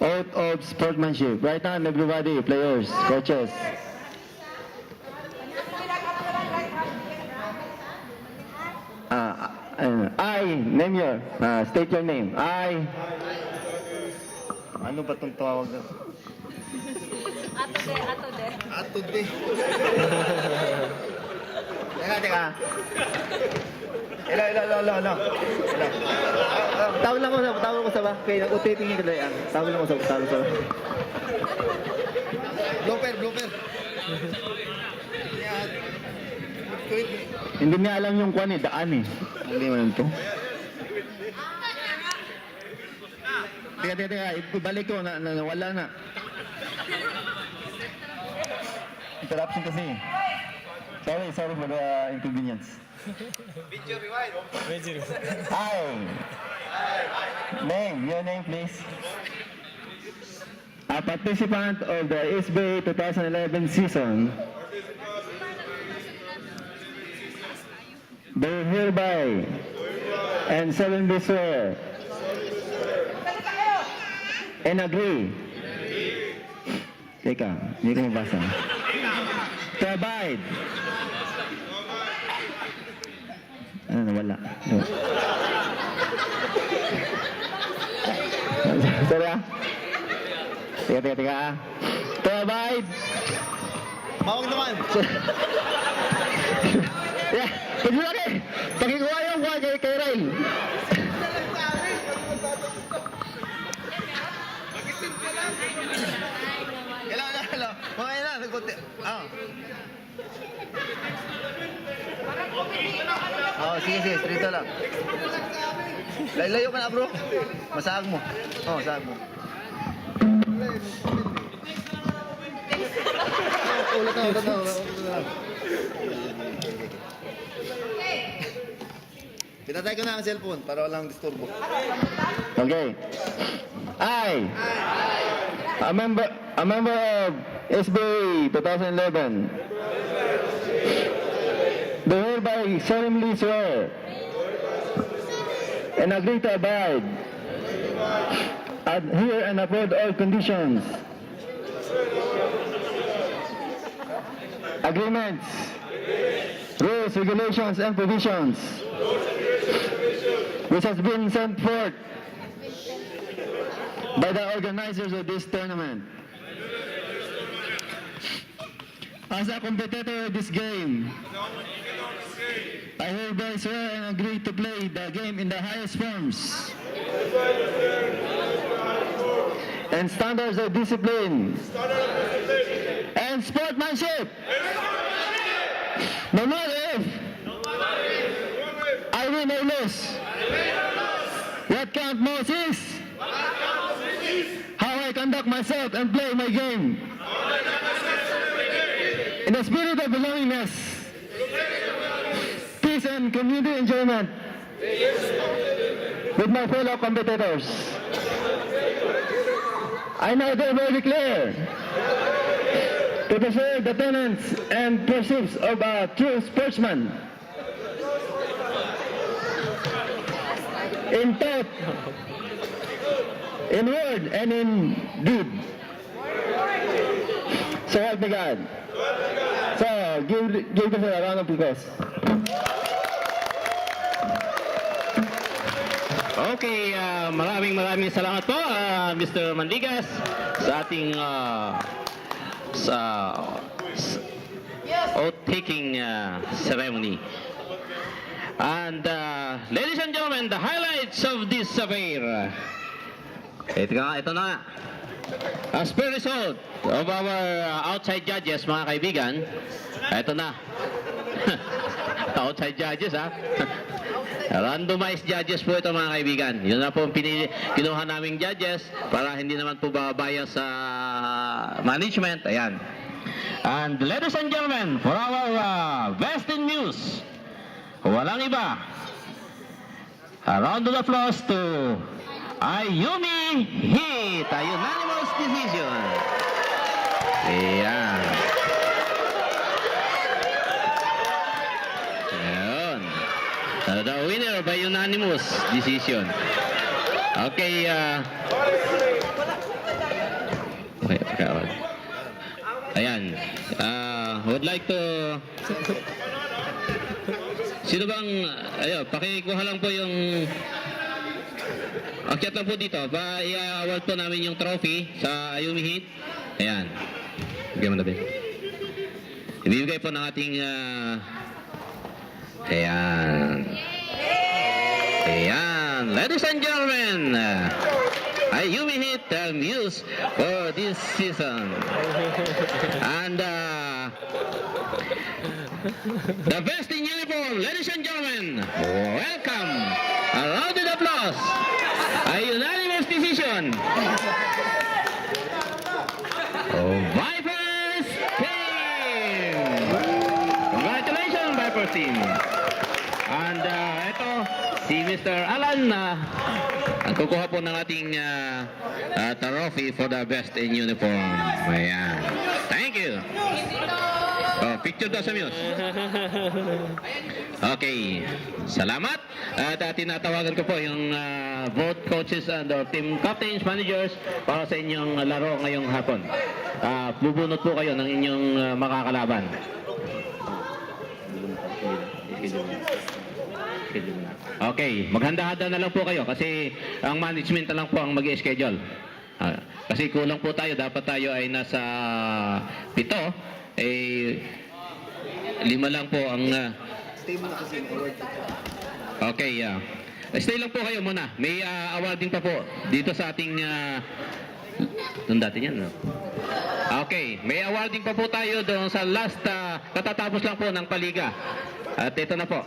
oath of sportsmanship. Right now, everybody, players, coaches. Name your, state your name. Ano ba itong tawag na? Ato de. Teka. Ila. Tawag lang ko sa ba? Kaya utitingin ko lang. Tawag lang ko sa. Blooper. Hindi niya alam yung kwan daan Hindi mo lang to. Teka, ibalik ko na wala na. Interruption kasi. Sorry for the inconvenience. Video rewind. Your name please. A participant of the SBA 2011 season. Do hereby and solemnly swear and agree. Teka, hindi ko mabasa. To abide. Wala. Sorry Teka. To abide. Mawag naman. Yeah, pwede na rin. Pagkikuha yung buwan kay Ryle. Hello. Mamaya na, nagkunti. Sige, straight lang. Layo ka na, bro. Masahag mo. Sahag mo. Ulit na. Pinatay ko na ang cellphone para walang disturbo. Okay. A member of SBA 2011. Do hereby solemnly swear and agree to abide, adhere and uphold all conditions, agreements, rules, regulations, and provisions which has been sent forth by the organizers of this tournament. As a competitor of this game, I hereby swear and agree to play the game in the highest forms and standards of discipline and sportsmanship. No matter if I win or lose, what counts most is how I conduct myself and play my game in the spirit of belongingness, peace and community enjoyment with my fellow competitors. I now thereby declare to preserve the tenets and pursuits of a true sportsman in thought, in word, and in deed. So help me God. So, give them a round of applause. Okay, maraming salamat po, Mr. Mandigas, sa ating oath-taking ceremony. And ladies and gentlemen, the highlights of this affair. Ito na. As per result of our outside judges, mga kaibigan, ito na. Outside judges, randomized judges po ito, mga kaibigan. Yun na po kinuha naming judges para hindi naman po babaya sa management. Ayan. And ladies and gentlemen, for our best in news, walang iba. A round of applause to Ayumi Hit, a unanimous decision. Ayan. Ayan. The winner by unanimous decision. Okay, would like to... Sino bang... Ayun, pakikuha lang po yung... Akyat lang po dito. I-award po namin yung trophy sa Ayumi Heat. Ayan. Bigyan mo na din. Ibibigay po ng ating... Ayan. Ayan. Ladies and gentlemen, Ayumi Heat Muse for this season. And the best in uniform, ladies and gentlemen, welcome. A round of applause. A unanimous decision. Vipers team. Congratulations, Vipers team. And ito, si Mr. Alan, ang kukuha po ng ating trophy for the best in uniform. Ayan. Thank you. Oh, picture daw sa Muse. Okay. Salamat. At tinatawagan ko po yung both coaches and team captains, managers para sa inyong laro ngayong hapon. Bubunot po kayo ng inyong makakalaban. Okay, maghanda-handa na lang po kayo kasi ang management na lang po ang mag-schedule. Kasi kulang po tayo, dapat tayo ay nasa 7, 5 lang po ang... Stay mo na kasi award. Okay, stay lang po kayo muna. May awarding pa po dito sa ating... Doon dati yan, no? Okay, may awarding pa po tayo doon sa last, katatapos lang po ng paliga. At ito na po.